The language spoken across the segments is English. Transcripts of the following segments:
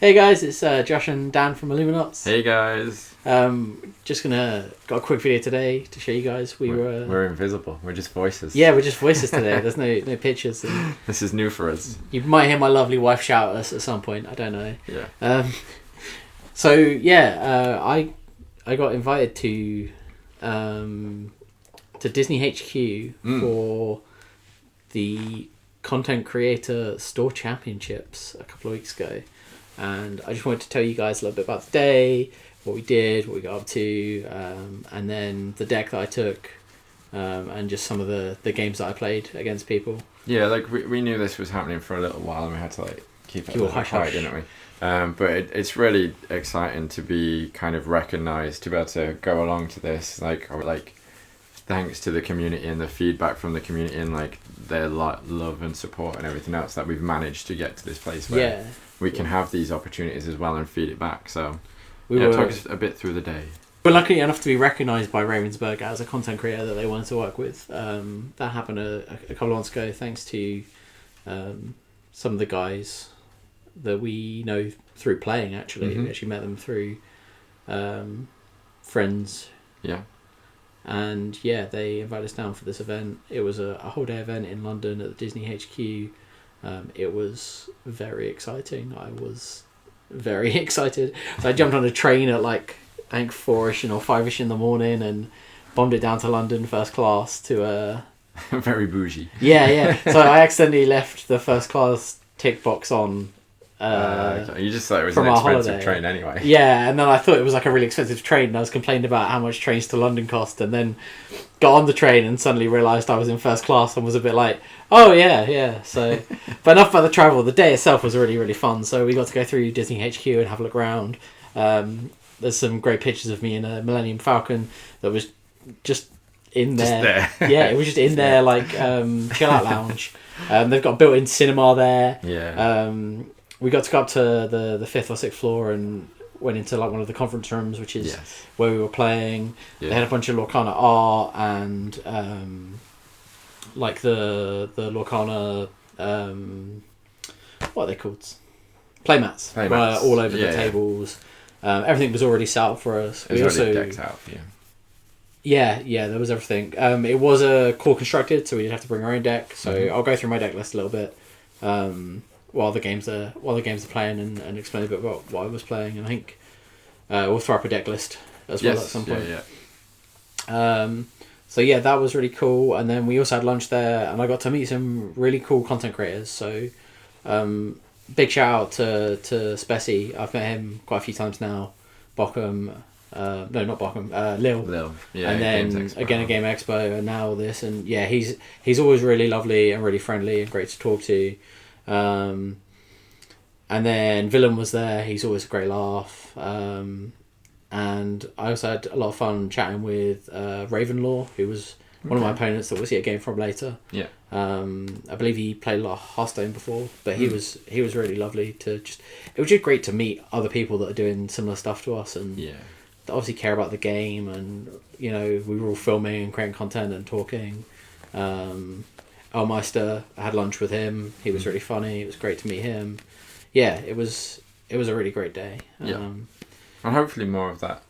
Hey guys, it's Josh and Dan from Illuminotts. Hey guys. Just got a quick video today to show you guys. We're invisible. We're just voices. Yeah, we're just voices today. There's no pictures. And this is new for us. you might hear my lovely wife shout at us at some point. I don't know. Yeah. I got invited to Disney HQ for the Content Creator Store Championships a couple of weeks ago. And I just wanted to tell you guys a little bit about the day, what we did, what we got up to, and then the deck that I took, and just some of the games that I played against people. Yeah, like we knew this was happening for a little while, and we had to keep it hush, didn't we? But it's really exciting to be kind of recognised, to be able to go along to this, thanks to the community and the feedback from the community and their love and support and everything else, that we've managed to get to this place where we can have these opportunities as well and feed it back. So talk us a bit through the day. We're lucky enough to be recognised by Ravensburg as a content creator that they wanted to work with. That happened a couple of months ago, thanks to some of the guys that we know through playing. Actually, we actually met them through friends. Yeah. And they invited us down for this event. It was a whole day event in London at the Disney HQ. It was very exciting. I was very excited. So I jumped on a train at I think 4ish or 5ish in the morning and bombed it down to London first class to very bougie. Yeah. So I accidentally left the first class tick box on. You just thought it was an expensive train anyway. Yeah, and then I thought it was a really expensive train, and I was complaining about how much trains to London cost, and then got on the train and suddenly realised I was in first class and was a bit oh yeah. So, but enough about the travel. The day itself was really, really fun. So we got to go through Disney HQ and have a look around. There's some great pictures of me in a Millennium Falcon that was just in there. Yeah, it was just in there chill out lounge. They've got a built-in cinema there. Yeah. We got to go up to the 5th or 6th floor and went into one of the conference rooms, which is where we were playing. Yeah. They had a bunch of Lorcana art and the Lorcana what are they called? Playmats. Were all over the tables. Everything was already set up for us. It was already decked out. Yeah, there was everything. It was a core constructed, so we did have to bring our own deck. So I'll go through my deck list a little bit. While the games are playing and explain a bit about what I was playing, and I think we'll throw up a deck list as well at some point. Yeah. That was really cool, and then we also had lunch there, and I got to meet some really cool content creators. So big shout out to Spessy. I've met him quite a few times now. Bochum, no, not Bochum, Lil. Yeah, and then again a Game Expo, and now this, and he's always really lovely and really friendly and great to talk to. And then Willem was there. He's always a great laugh. And I also had a lot of fun chatting with Ravenlaw, who was one of my opponents that we'll see a game from later. Yeah. I believe he played a lot of Hearthstone before, but he was really lovely to just. It was just great to meet other people that are doing similar stuff to us and that obviously care about the game, and we were all filming and creating content and talking. Elmeister, I had lunch with him. He was really funny. It was great to meet him. Yeah, it was a really great day. And hopefully more of that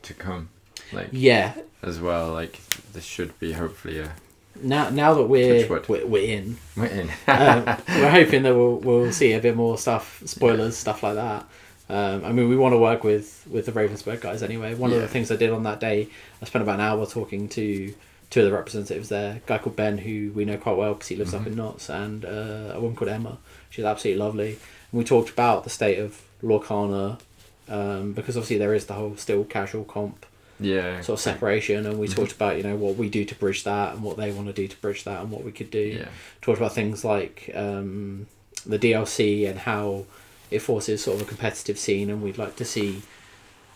to come. As well. This should be hopefully a. Now that we're in. We're in. We're hoping that we'll see a bit more stuff, spoilers, stuff like that. We want to work with the Ravensburg guys anyway. One of the things I did on that day, I spent about an hour talking to two of the representatives there, a guy called Ben, who we know quite well because he lives up in Notts, and a woman called Emma. She's absolutely lovely. And we talked about the state of Lorcana, because obviously there is the whole still casual comp sort of separation, and we talked about what we do to bridge that and what they want to do to bridge that and what we could do. Talked about things like the DLC and how it forces sort of a competitive scene, and we'd like to see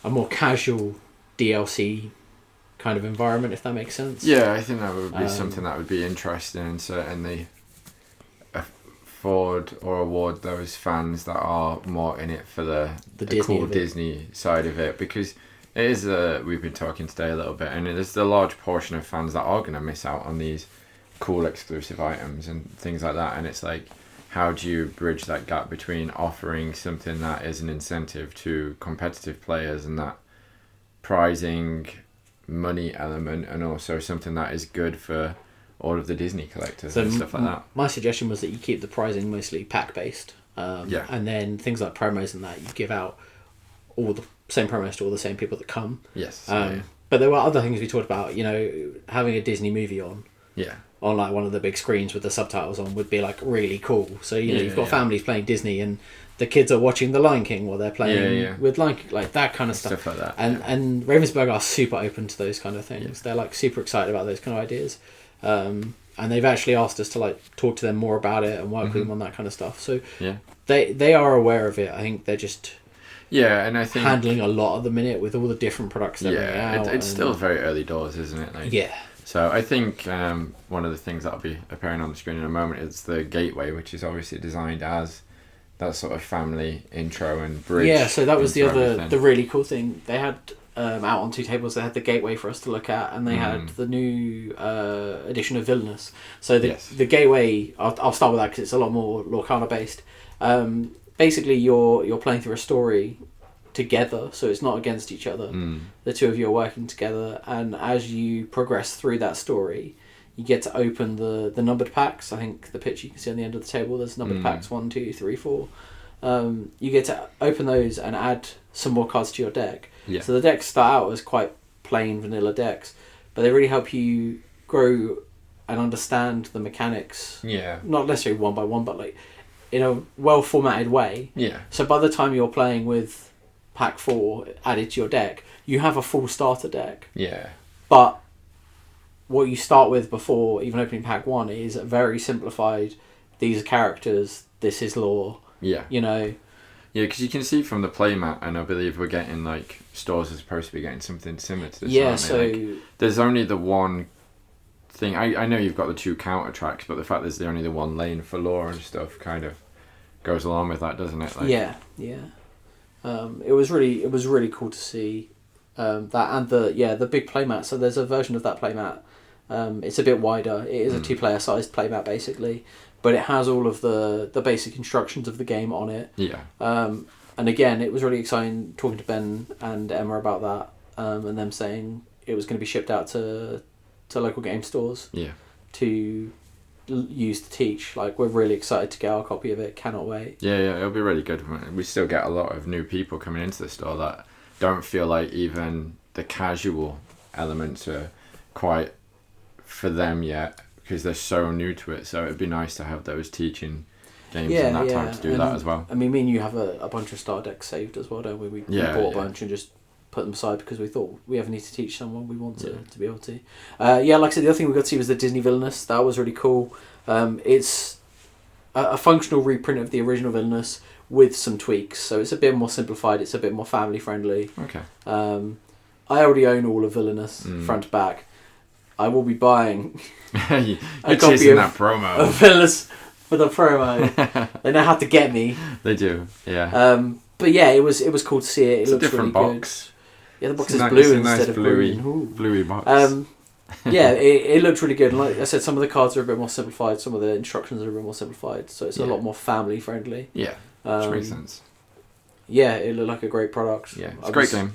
a more casual DLC kind of environment, if that makes sense. Yeah, I think that would be something that would be interesting, and certainly afford or award those fans that are more in it for the cool Disney side of it, because it is we've been talking today a little bit, and there's a large portion of fans that are going to miss out on these cool exclusive items and things like that, and it's how do you bridge that gap between offering something that is an incentive to competitive players and that prizing money element, and also something that is good for all of the Disney collectors and stuff like that? My suggestion was that you keep the prizing mostly pack based, and then things like promos and that you give out all the same promos to all the same people that come. Yes. But there were other things we talked about. Having a Disney movie on like one of the big screens with the subtitles on would be like really cool. So you've got families playing Disney and the kids are watching The Lion King while they're playing with like that kind of stuff like that. And Ravensburg are super open to those kind of things. Yeah. They're like super excited about those kind of ideas. And they've actually asked us to like talk to them more about it and work with them on that kind of stuff. So they are aware of it. I think they're just and I think handling a lot at the minute with all the different products they're bringing out. It's still very early doors, isn't it? So I think one of the things that'll be appearing on the screen in a moment is the gateway, which is obviously designed as that sort of family intro and bridge. Yeah, so that was the really cool thing. They had out on two tables, they had the gateway for us to look at, and they had the new edition of Villainous. So the gateway, I'll start with that because it's a lot more Lorcana based. Basically, you're playing through a story together, so it's not against each other. The two of you are working together, and as you progress through that story, you get to open the numbered packs. I think the picture you can see on the end of the table, there's numbered packs 1, 2, 3, 4. You get to open those and add some more cards to your deck. So the decks start out as quite plain vanilla decks, but they really help you grow and understand the mechanics. Not necessarily one by one, but like in a well formatted way. So by the time you're playing with pack 4 added to your deck, you have a full starter deck. But what you start with before even opening pack 1 is a very simplified, these are characters, this is lore. Because you can see from the playmat, and I believe we're getting like stores are supposed to be getting something similar to this. So there's only the one thing. I know you've got the 2 counter tracks, but the fact there's only the 1 lane for lore and stuff kind of goes along with that, doesn't it? It was really cool to see that, and the big playmat. So there's a version of that playmat. It's a bit wider. It is a 2-player sized playmat basically, but it has all of the basic instructions of the game on it. And again, it was really exciting talking to Ben and Emma about that, and them saying it was going to be shipped out to local game stores. To use to teach. Like, we're really excited to get our copy of it. Cannot wait. It'll be really good. We still get a lot of new people coming into the store that don't feel like even the casual elements are quite for them yet, because they're so new to it. So it'd be nice to have those teaching games in that time to do that as well. I mean, me and you have a bunch of star decks saved as well, don't we? We bought a bunch and just put them aside because we thought we ever need to teach someone, we want to be able to. Like I said, the other thing we got to see was the Disney Villainous. That was really cool. It's a functional reprint of the original Villainous with some tweaks, so it's a bit more simplified, it's a bit more family friendly. I already own all of Villainous front to back. I will be buying a copy of Villainous for the promo. They know how to get me. They do, but yeah, it was cool to see it. It looks a different really box. Good. Yeah, the box is blue instead of green. Bluey box. It looked really good. And like I said, some of the cards are a bit more simplified. Some of the instructions are a bit more simplified. So it's a lot more family friendly. Which makes sense. Yeah, it looked like a great product. Yeah, it's a great game.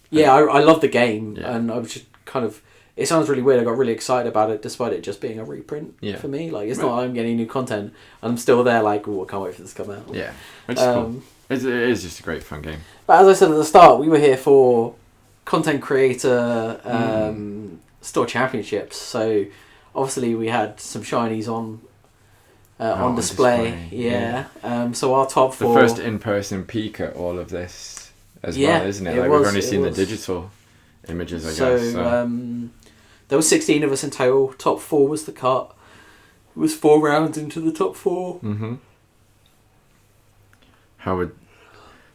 Yeah, I love the game, and I was just kind of. It sounds really weird. I got really excited about it, despite it just being a reprint for me. Like, it's not like I'm getting new content. I'm still there, like, I can't wait for this to come out. Yeah, it's cool. It is just a great fun game. But as I said at the start, we were here for content creator store championships. So obviously we had some shinies on display. So our top 4. The first in-person peek at all of this as well, isn't it? Like, we've only seen the digital images, I guess. So there were 16 of us in total. Top 4 was the cut. It was 4 rounds into the top 4.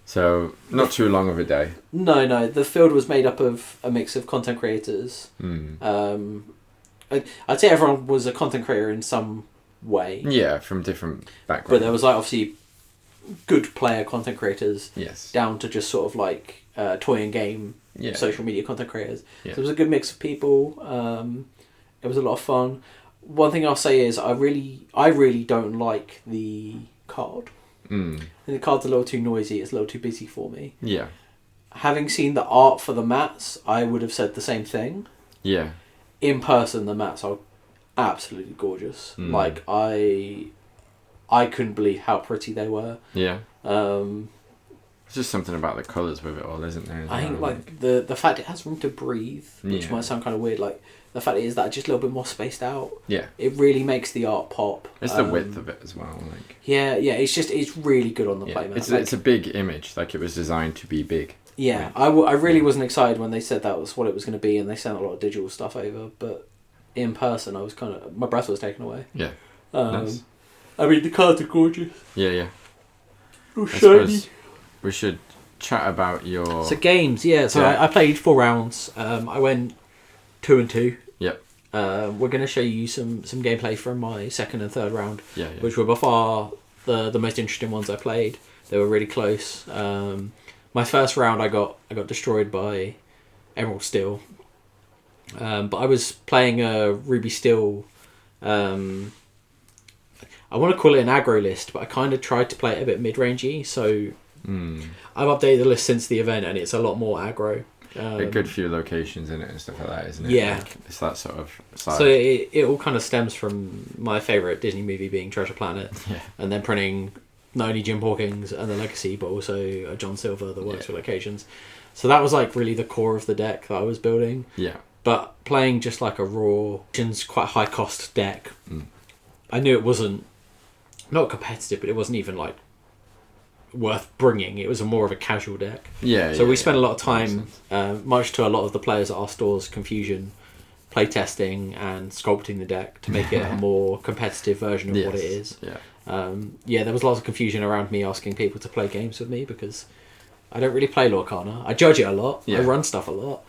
So not too long of a day. No. The field was made up of a mix of content creators. I'd say everyone was a content creator in some way. Yeah, from different backgrounds. But there was like obviously good player content creators. Down to just sort of like toy and game social media content creators. So it was a good mix of people. It was a lot of fun. one thing I'll say is I really don't like the card. And the card's a little too noisy. It's a little too busy for me. Yeah. Having seen the art for the mats, I would have said the same thing. Yeah. In person, the mats are absolutely gorgeous. Like I couldn't believe how pretty they were. Yeah. It's just something about the colours with it all, isn't there? I think like the fact it has room to breathe, which might sound kind of weird. Like the fact it is that just a little bit more spaced out. Yeah. It really makes the art pop. It's the width of it as well. Like. Yeah. It's really good on the playmat. It's a big image. Like it was designed to be big. Yeah, I really wasn't excited when they said that was what it was going to be, and they sent a lot of digital stuff over. But in person, I was my breath was taken away. Yeah. Nice. I mean, the cards are gorgeous. Yeah. Oh, shiny. We should chat about your... So games, yeah. So I played 4 rounds. I went 2 and 2. Yep. We're going to show you some gameplay from my second and third round, yeah. which were by far the most interesting ones I played. They were really close. My first round, I got destroyed by Emerald Steel. But I was playing a Ruby Steel... I want to call it an aggro list, but I kind of tried to play it a bit mid-rangey, so I've updated the list since the event, and it's a lot more aggro. A good few locations in it and stuff like that, isn't it? Yeah. Like, it's that sort of side. So it all kind of stems from my favourite Disney movie being Treasure Planet, and then printing not only Jim Hawkins and the Legacy, but also John Silver that works with locations. So that was like really the core of the deck that I was building. Yeah. But playing just like a raw, quite high cost deck, I knew it wasn't not competitive, but it wasn't even like worth bringing. It was more of a casual deck. Yeah. So we spent a lot of time, much to a lot of the players at our store's confusion, playtesting and sculpting the deck to make it a more competitive version of what it is. Yeah. There was lots of confusion around me asking people to play games with me because I don't really play Lorcana. I judge it a lot. I run stuff a lot.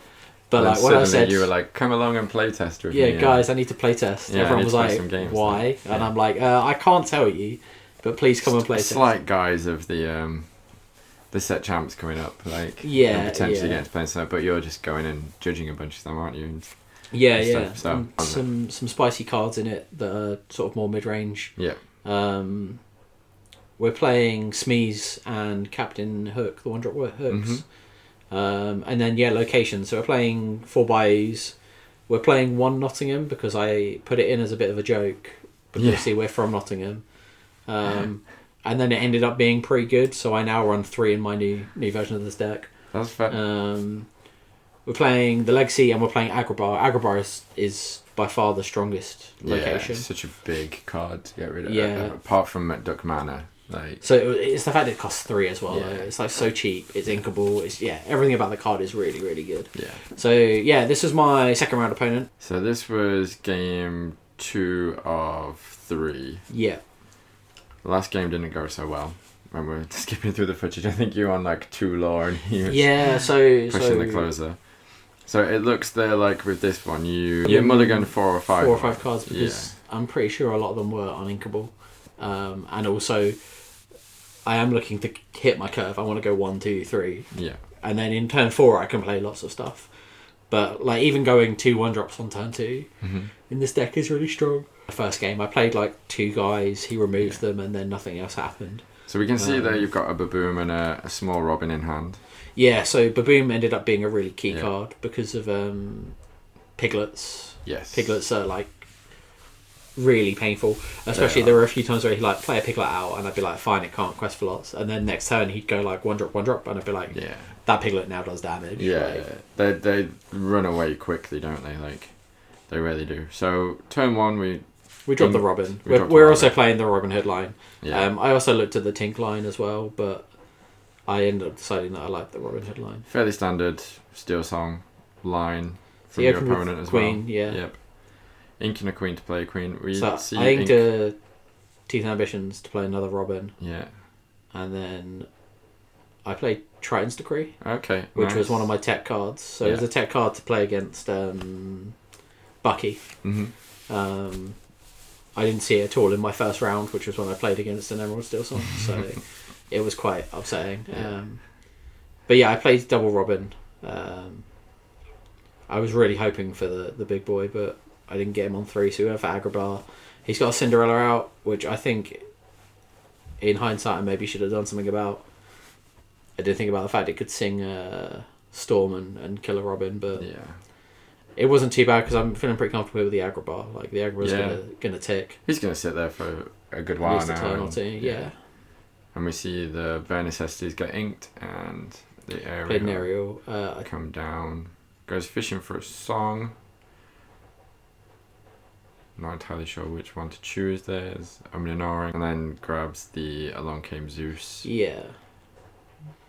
But like when I said, you were like, "Come along and play test with me." Yeah, guys, I need to play test. Everyone was like, "Why?" And I'm like, "I can't tell you, but please come and play test." Slight guise of the set champs coming up, like and potentially getting to play something, but you're just going and judging a bunch of them, aren't you? And some spicy cards in it that are sort of more mid range. Yeah. We're playing Smeeze and Captain Hook, the 1-drop hooks. And then locations. So we're playing 4 Bayous. We're playing 1 Nottingham because I put it in as a bit of a joke. But obviously we're from Nottingham. And then it ended up being pretty good. So I now run 3 in my new version of this deck. That's fair. We're playing the Legacy and we're playing Agrabah. Agrabah is by far the strongest location. Yeah, it's such a big card to get rid of. Yeah. Apart from Duck Manor. So it's the fact it costs 3 as well. Yeah. It's like so cheap. It's inkable. It's everything about the card is really, really good. Yeah. So this was my second round opponent. So this was game 2 of 3. Yeah. The last game didn't go so well. When we're skipping through the footage, I think you were on like 2 lore and he was pushing the closer. So it looks there like with this one, you mulligan 4 or 5. 4 or 5 cards because I'm pretty sure a lot of them were uninkable. And also, I am looking to hit my curve. I want to go 1, 2, 3. Yeah. And then in turn 4, I can play lots of stuff. But like even going 2 1-drops on turn 2 in this deck is really strong. The first game, I played like 2 guys. He removed them, and then nothing else happened. So we can see there you've got a Baboom and a small Robin in hand. Yeah. So Baboom ended up being a really key card because of Piglets. Yes. Piglets are like really painful, especially there were a few times where he'd like play a Piglet out and I'd be like, fine, it can't quest for lots, and then next turn he'd go like 1-drop and I'd be like, that Piglet now does damage. They run away quickly, don't they? Like they really do. So turn 1 we dropped the Robin. We're also playing the Robin Hood line. I also looked at the Tink line as well, but I ended up deciding that I liked the Robin Hood line. Fairly standard Steel Song line from your opponent as Queen, well. Yep. Inking a Queen to play a Queen. I inked a Teeth and Ambitions to play another Robin. Yeah. And then I played Triton's Decree. Okay. Which was one of my tech cards. So it was a tech card to play against Bucky. I didn't see it at all in my first round, which was when I played against an Emerald Steel Song. So it was quite upsetting. But I played double Robin. I was really hoping for the big boy, but I didn't get him on 3, so we went for Agrabah. He's got a Cinderella out, which I think, in hindsight, I maybe should have done something about. I did think about the fact it could sing Storm and kill a Robin, but it wasn't too bad because I'm feeling pretty comfortable with the Agrabah. Like, the Agrabah's gonna tick. He's gonna sit there for a good while now. At least a turn or two, yeah. And we see the bare necessities get inked, and the Ariel come down, goes fishing for a song. Not entirely sure which one to choose. There's Illuminotts, and then grabs the Along Came Zeus. Yeah.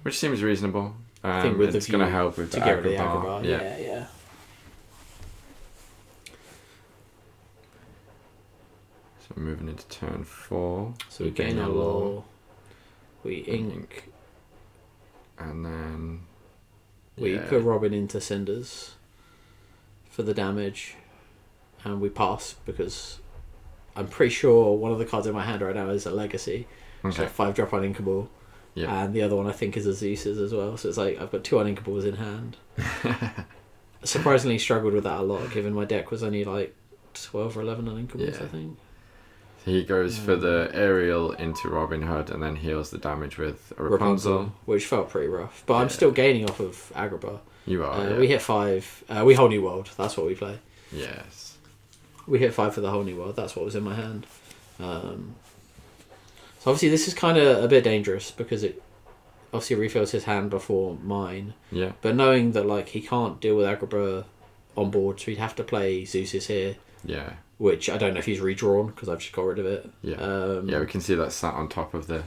Which seems reasonable. I think with it's going to help with the Agrabah. Yeah. So moving into turn 4. So we gain our law. We ink. And then we put Robin into Cinders for the damage. And we pass because I'm pretty sure one of the cards in my hand right now is a Legacy. Okay. So 5-drop uninkable. Yeah. And the other one I think is a Zeus's as well. So it's like I've got 2 uninkables in hand. Surprisingly struggled with that a lot, given my deck was only like 12 or 11 uninkables, I think. He goes for the aerial into Robin Hood and then heals the damage with a Rapunzel. Which felt pretty rough. But I'm still gaining off of Agrabah. You are, We hit 5. We Whole New World. That's what we play. Yes. We hit 5 for the Whole New World. That's what was in my hand. So obviously this is kind of a bit dangerous because it obviously refills his hand before mine. Yeah. But knowing that like he can't deal with Agrabah on board, so he'd have to play Zeus's here. Yeah. Which I don't know if he's redrawn because I've just got rid of it. Yeah. We can see that sat on top of the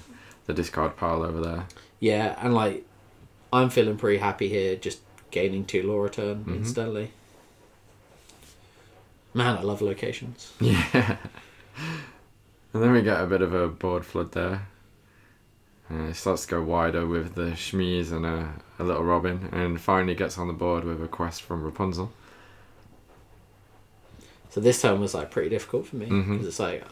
discard pile over there. Yeah, and like I'm feeling pretty happy here, just gaining 2 law return instantly. Man, I love locations. Yeah. And then we get a bit of a board flood there. It starts to go wider with the Shmees and a little Robin, and finally gets on the board with a quest from Rapunzel. So this turn was like pretty difficult for me because it's like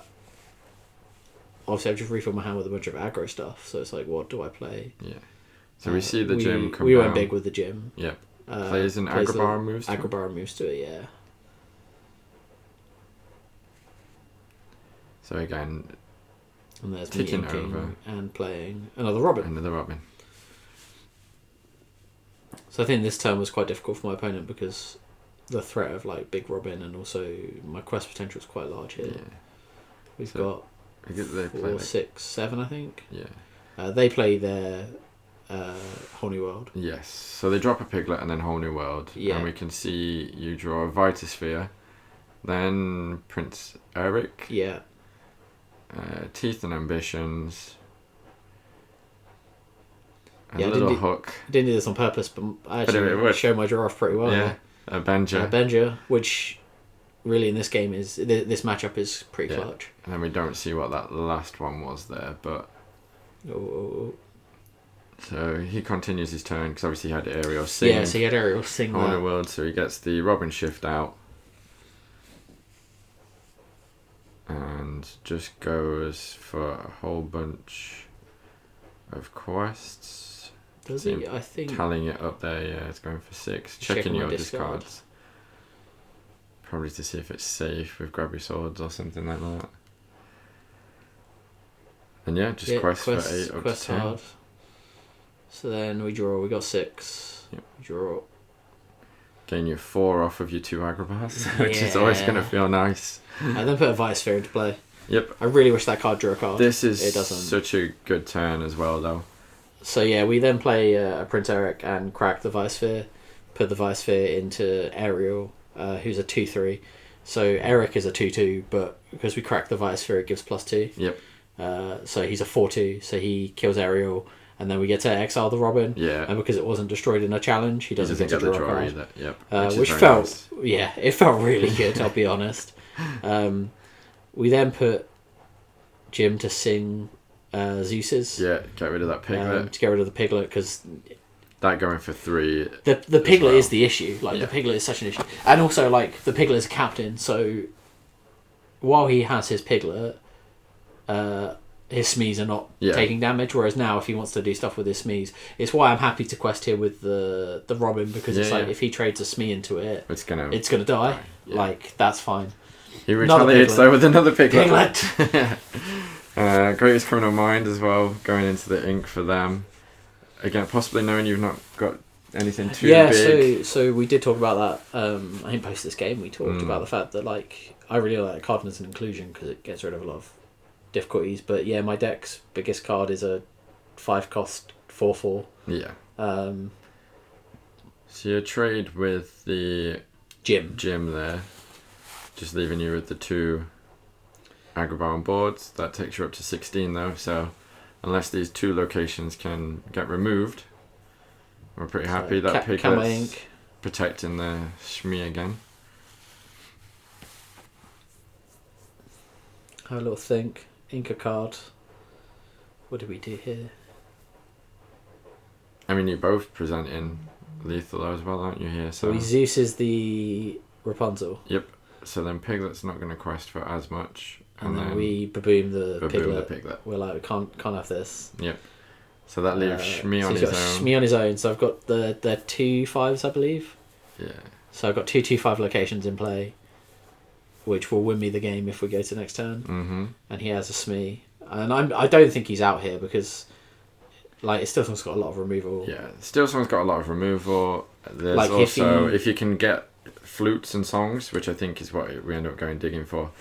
obviously I've just refilled my hand with a bunch of aggro stuff, so it's like what do I play? Yeah. So we see the gym come We down. went big with the gym. Yep. Plays an Agrabah moves to it. Agrabah moves to it, yeah. So again, and there's ticking me over and playing another Robin. So I think this turn was quite difficult for my opponent because the threat of like big Robin and also my quest potential is quite large here. Yeah. We've got 4, 6, 7, I think. Yeah. They play their Whole New World. Yes. So they drop a Piglet and then Whole New World. Yeah. And we can see you draw a Vitasphere, then Prince Eric. Yeah. Teeth and Ambitions. A little hook. I didn't do this on purpose, but I actually showed my draw off pretty well. Yeah. A Benja, which really in this game is this matchup is pretty clutch. And then we don't see what that last one was there, but so he continues his turn because obviously he had Ariel sing. Yeah, so he had Ariel sing Whole New World, so he gets the Robin shift out. And just goes for a whole bunch of quests. Does he? I think tallying it up there. Yeah, it's going for 6. Checking your discards. Probably to see if it's safe with Grab Your Swords or something like that. And just quest for 8 up to 10. Hard. So then we draw. We got 6. Yep. Draw. Gain you 4 off of your 2 Agrabahs, which is always going to feel nice. And then put a Vitasphere into play. Yep. I really wish that card drew a card. This is such a good turn as well, though. So we then play a Prince Eric and crack the Vitasphere, put the Vitasphere into Ariel, who's a 2/3. So Eric is a 2/2, but because we crack the Vitasphere, it gives +2. Yep. So he's a 4/2, so he kills Ariel. And then we get to exile the Robin. Yeah. And because it wasn't destroyed in a challenge, he doesn't get to draw a card. Either. Yep. Which felt, it felt really good, I'll be honest. We then put Jim to sing Zeus's. Yeah, get rid of that Piglet. To get rid of the Piglet, because that going for 3. The Piglet is the issue. Like, the Piglet is such an issue. And also, like, the Piglet is a captain, so while he has his Piglet, his Smees are not taking damage, whereas now if he wants to do stuff with his Smees, it's why I'm happy to quest here with the Robin, because it's like if he trades a Smee into it, it's gonna die. Yeah. Like, that's fine. He retaliates though with another Piglet. Greatest Criminal Mind as well, going into the ink for them. Again, possibly knowing you've not got anything too big. So we did talk about that. I think post this game we talked about the fact that, like, I really like card as an inclusion because it gets rid of a lot of difficulties. But yeah, my deck's biggest card is a 5-cost 4/4. Yeah. So you trade with the Jim there, just leaving you with the 2 Agrabah on boards. That takes you up to 16 though. So unless these 2 locations can get removed, we're pretty happy that Piglet's protecting the Shmee again. Have a little think. Ink a card. What did we do here? I mean, you're both presenting lethal as well, aren't you, here? So Zeus is the Rapunzel. Yep. So then Piglet's not going to quest for as much. And then we baboom the Piglet. We're like, we can't have this. Yep. So that leaves Shmee on his own. Shmee on his own. So I've got the 2 5s, I believe. Yeah. So I've got 2 2/5 locations in play, which will win me the game if we go to next turn. Mm-hmm. And he has a Smee, and I don't think he's out here because, like, Stillsong's got a lot of removal. Yeah, Stillsong's got a lot of removal. There's like also if you can get flutes and songs, which I think is what we end up going digging for.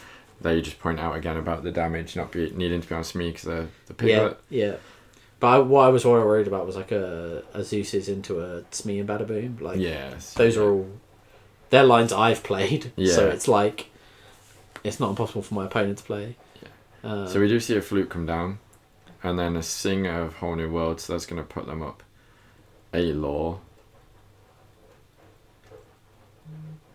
There you just point out again about the damage not needing to be on Smee because the Piglet. Yeah. But what I was worried about was like a Zeus's into a Smee and Badaboom. Like, those are all they're lines I've played. Yeah. So it's like it's not impossible for my opponent to play. Yeah. So we do see a flute come down, and then a Singer of Whole New World. So that's going to put them up a law.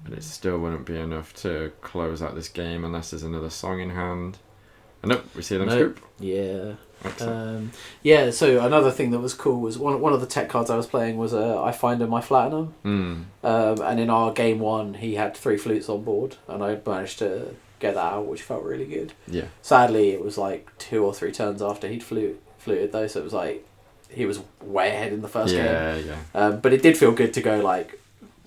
But it still wouldn't be enough to close out this game unless there's another song in hand. And nope, we see them scoop. Yeah. So another thing that was cool was one of the tech cards I was playing was I Find My Platinum. And in our game 1 he had 3 flutes on board, and I managed to get that out, which felt really good. Yeah. Sadly, it was like 2 or 3 turns after he'd fluted though, so it was like he was way ahead in the first game. Yeah. But it did feel good to go like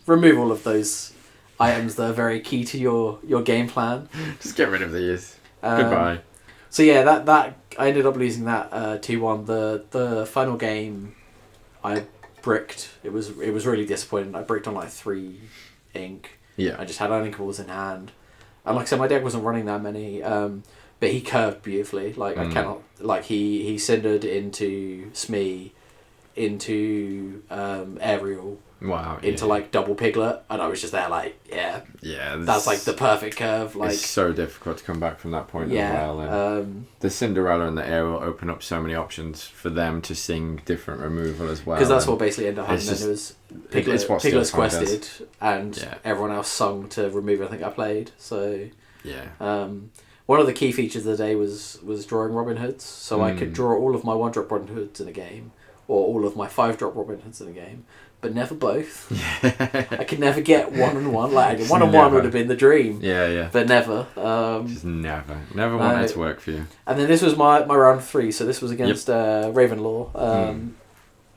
remove all of those items that are very key to your game plan. Just get rid of these. Goodbye. So yeah, that I ended up losing that 2-1. The final game, I bricked. It was really disappointing. I bricked on like 3 ink. Yeah. I just had uninkables in hand, and like I said, my deck wasn't running that many. But he curved beautifully. Like I cannot. Like he cindered into Smee, into Aerial. Wow. Into like double Piglet, and I was just there like, that's like the perfect curve. Like, it's so difficult to come back from that point as well. And the Cinderella and the Air will open up so many options for them to sing different removal as well. Because that's what basically ended up happening. It was Piglet's quested, and everyone else sung to remove everything I played. So one of the key features of the day was drawing Robin Hoods, so I could draw all of my 1-drop Robin Hoods in a game, or all of my 5-drop Robin Hoods in a game. But never both. I could never get 1-on-1. Like 1-on-1 would have been the dream. Yeah. But never. Just never wanted to work for you. And then this was my round 3. So this was against Ravenlaw.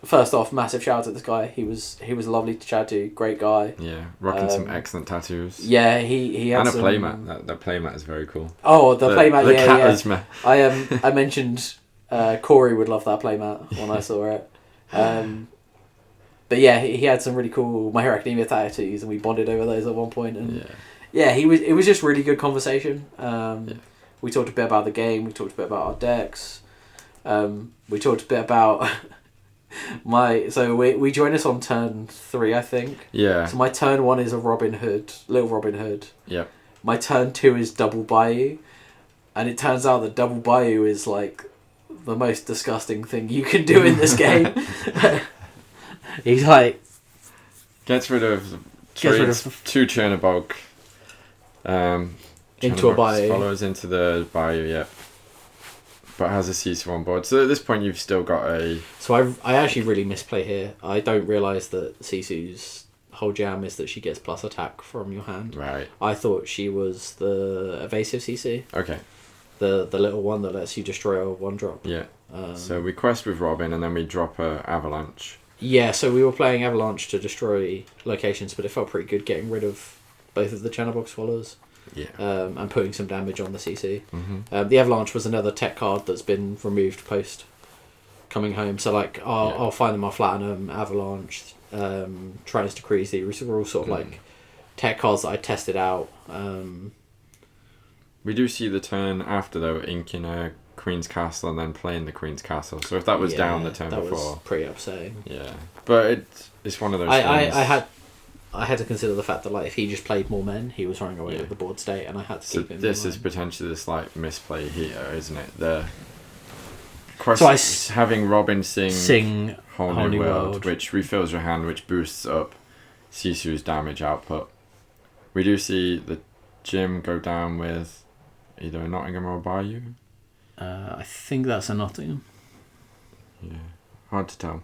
First off, massive shout out to this guy. He was lovely to chat to. Great guy. Yeah, rocking some excellent tattoos. Yeah, he had and a playmat. That playmat is very cool. Oh, the playmat. The charisma. Yeah. I mentioned Corey would love that playmat when I saw it. But yeah, he had some really cool My Hero Academia tattoos, and we bonded over those at one point. And it was just really good conversation. We talked a bit about the game. We talked a bit about our decks. We talked a bit about we joined us on turn 3, I think. Yeah. So my turn 1 is a Little Robin Hood. Yep. My turn 2 is Double Bayou, and it turns out that Double Bayou is like the most disgusting thing you can do in this game. He's like gets rid of 2 Chernobog into a bayou. Follows into the bayou, but has a Sisu on board. So at this point, you've still got a. So I actually really misplay here. I don't realise that Sisu's whole jam is that she gets plus attack from your hand. Right. I thought she was the evasive Sisu. Okay. the little one that lets you destroy a 1-drop. Yeah. So we quest with Robin, and then we drop a avalanche. Yeah, so we were playing avalanche to destroy locations, but it felt pretty good getting rid of both of the channel box swallows. Yeah. And putting some damage on the CC. Mm-hmm. The avalanche was another tech card that's been removed post coming home. So like I'll find them, I'll flatten them. Avalanche, Tyrannus Decrees. These were all sort of like tech cards that I tested out. We do see the turn after though, inking a Queen's Castle and then playing the Queen's Castle. So if that was down the turn before, was pretty upsetting. Yeah, but it's one of those things. I had to consider the fact that like if he just played more men, he was running away with the board state, and I had to keep him. This is potentially the slight misplay here, isn't it? The quest having Robin sing Whole New World, which refills your hand, which boosts up Sisu's damage output. We do see the Jim go down with either a Nottingham or a Bayou. I think that's a Nottingham. Yeah, hard to tell.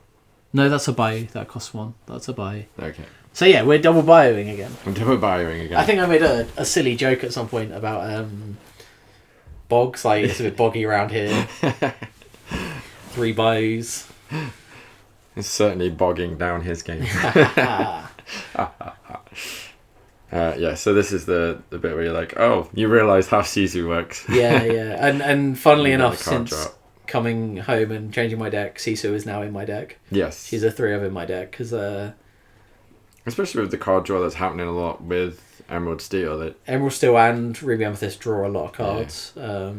No, that's a Bayou. That costs 1. That's a Bayou. Okay. So yeah, we're double Bayouing again. I'm double Bayouing again. I think I made a silly joke at some point about bogs. Like it's a bit boggy around here. 3 Bayous. It's certainly bogging down his game. So this is the bit where you're like, oh, you realise how Sisu works. yeah, and funnily enough, since coming home and changing my deck, Sisu is now in my deck. Yes, she's a 3 of in my deck because especially with the card draw that's happening a lot with Emerald Steel. Emerald Steel and Ruby Amethyst draw a lot of cards. Yeah.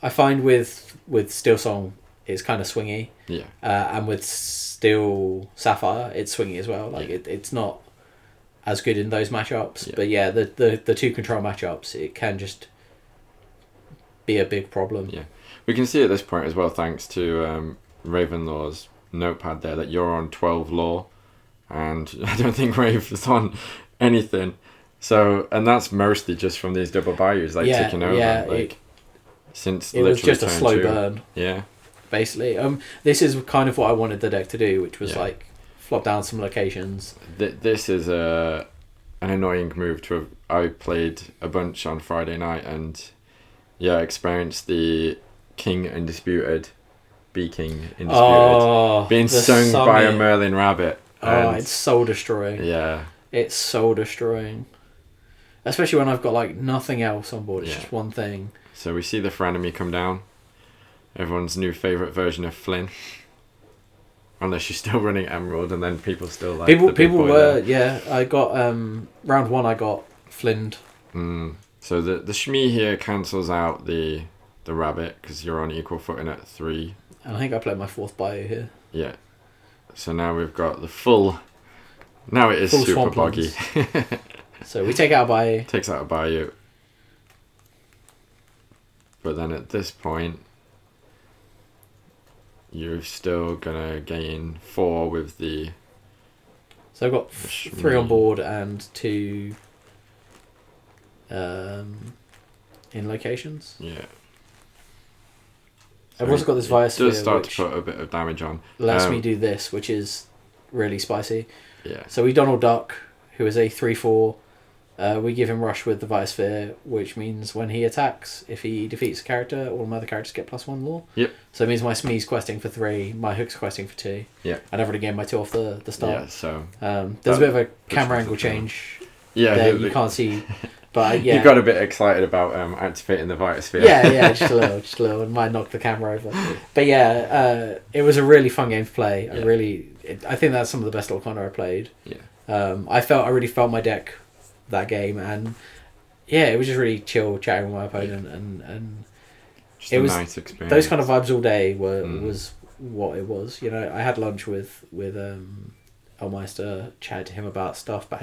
I find with Steel Song it's kind of swingy. Yeah. And with Steel Sapphire it's swingy as well. Like it's not as good in those matchups. Yeah. But yeah, the 2 control matchups, it can just be a big problem. Yeah. We can see at this point as well, thanks to Ravenlaw's notepad there, that you're on 12 lore, and I don't think Raven's on anything. So, and that's mostly just from these double Bayous ticking over. Yeah, since it was just a slow burn. Yeah. Basically, this is kind of what I wanted the deck to do, which was like flop down some locations. This is an annoying move to have. I played a bunch on Friday night and experienced the King Undisputed, B-King Undisputed, being sung by a Merlin Rabbit. It's soul destroying. Yeah. It's soul destroying. Especially when I've got like nothing else on board, it's just one thing. So we see the frenemy come down. Everyone's new favourite version of Flynn. Unless you're still running Emerald, and then people still like people were I got round 1 I got Flinned. So the Shmee here cancels out the rabbit because you're on equal footing at 3. And I think I played my 4th Bayou here. Yeah. So now we've got the full. Now it is full super boggy. So we take out a Bayou. Takes out a Bayou. But then at this point, you're still gonna gain 4 with the. So I've got 3 on board and 2 in locations. Yeah. So I've also got this Viosphere, does start to put a bit of damage on. Lets me do this, which is really spicy. Yeah. So we Donald Duck, who is a 3/4. We give him Rush with the Viosphere, which means when he attacks, if he defeats a character, all my other characters get +1 lore. Yep. So it means my Smee's questing for 3, my Hook's questing for 2. Yeah. I'd already gained my 2 off the start. Yeah, so... there's a bit of a camera angle change. Yeah. There, you can't see... But You got a bit excited about activating the Viosphere. Yeah, just a little. It might knock the camera over. But it was a really fun game to play. Yeah. I think that's some of the best Lorcana I played. Yeah. I really felt my deck that game, and it was just really chill chatting with my opponent, and just it was a nice experience. Those kind of vibes all day was what it was. You know, I had lunch with Elmeister, chatted to him about stuff about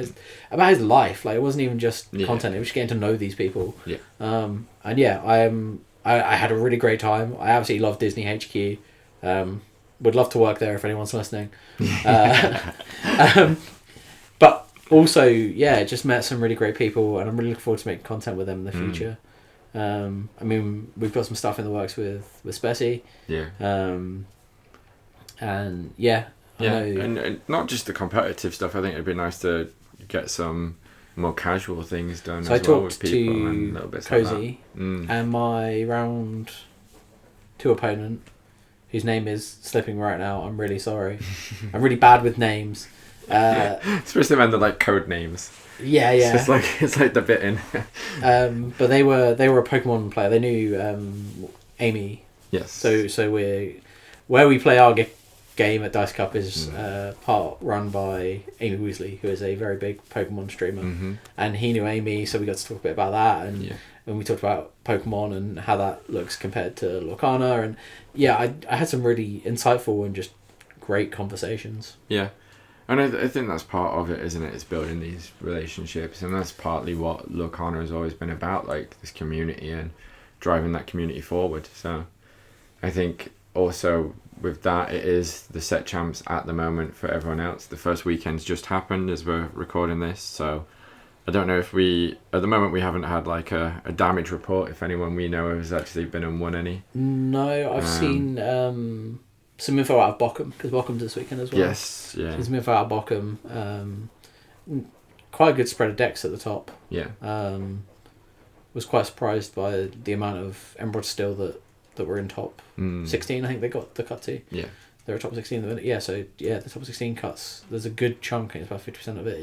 his life. Like it wasn't even just content; it was just getting to know these people. Yeah. I had a really great time. I absolutely love Disney HQ. Would love to work there if anyone's listening. But also, just met some really great people, and I'm really looking forward to making content with them in the future. We've got some stuff in the works with Spessy. Yeah. And not just the competitive stuff. I think it'd be nice to get some more casual things done So as I well talked with people to and little bits Cozy like that. and my round 2 opponent, whose name is slipping right now. I'm really sorry. I'm really bad with names. Especially when they're like code names. Yeah. It's like the bit in. But they were a Pokemon player. They knew Amy. Yes. So where we play our game at Dice Cup is part run by Amy Weasley, who is a very big Pokemon streamer, and he knew Amy, so we got to talk a bit about that, and when we talked about Pokemon and how that looks compared to Lorcana, and I had some really insightful and just great conversations. Yeah. And I think that's part of it, isn't it? It's building these relationships, and that's partly what Lorcana has always been about, like this community and driving that community forward. So I think also with that, it is the set champs at the moment for everyone else. The first weekend's just happened as we're recording this, so I don't know if at the moment we haven't had like a damage report, if anyone we know has actually been and won any. No, I've seen some info out of Bochum, because Bochum's this weekend as well. Yes, yeah. Some info out of Bochum. Quite a good spread of decks at the top. Yeah. Was quite surprised by the amount of Emerald Steel that were in top 16. I think they got the cut to. Yeah. They're a top 16 at the minute. Yeah, so the top 16 cuts. There's a good chunk. It's about 50% of it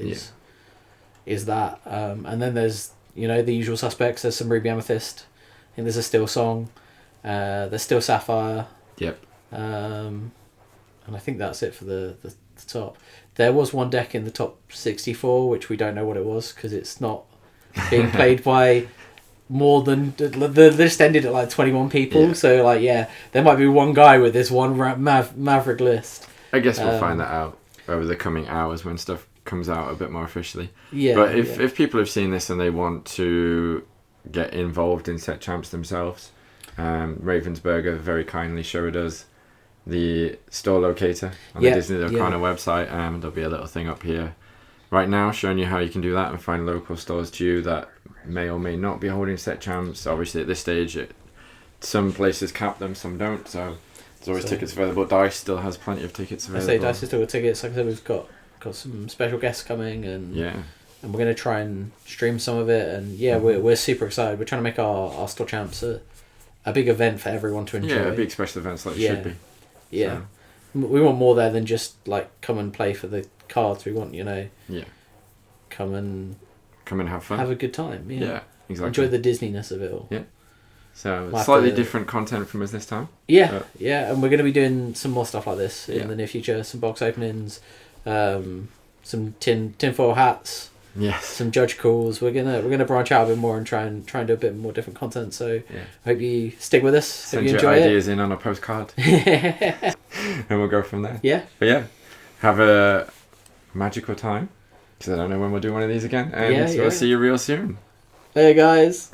is that. And then there's the usual suspects. There's some Ruby Amethyst. I think there's a Steel Song. There's Steel Sapphire. Yep. And I think that's it for the top. There was one deck in the top 64 which we don't know what it was because it's not being played by more than the list ended at like 21 people. So there might be one guy with this one maverick list. I guess we'll find that out over the coming hours when stuff comes out a bit more officially. Yeah. But if people have seen this and they want to get involved in set champs themselves, Ravensburger very kindly showed us the store locator on the Disney Lorcana website. There'll be a little thing up here right now showing you how you can do that and find local stores to you that may or may not be holding set champs. Obviously at this stage some places cap them, some don't, so there's always tickets available. Dice still has plenty of tickets available. I say Dice has still got tickets. Like I said, we've got some special guests coming, and we're going to try and stream some of it, and we're super excited. We're trying to make our store champs a big event for everyone to enjoy. Yeah, a big special event like it should be. Yeah. So. We want more there than just like come and play for the cards. We want, come and have fun. Have a good time. Yeah. Yeah, exactly. Enjoy the Disneyness of it all. Yeah. So slightly different content from us this time. Yeah, and we're going to be doing some more stuff like this in the near future. Some box openings, some tinfoil hats. Yes. Some judge calls. We're gonna branch out a bit more and try and do a bit more different content. So I hope you stick with us. Send your ideas in on a postcard. And we'll go from there. Yeah. But have a magical time. Because I don't know when we'll do one of these again. And we'll see you real soon. Hey guys.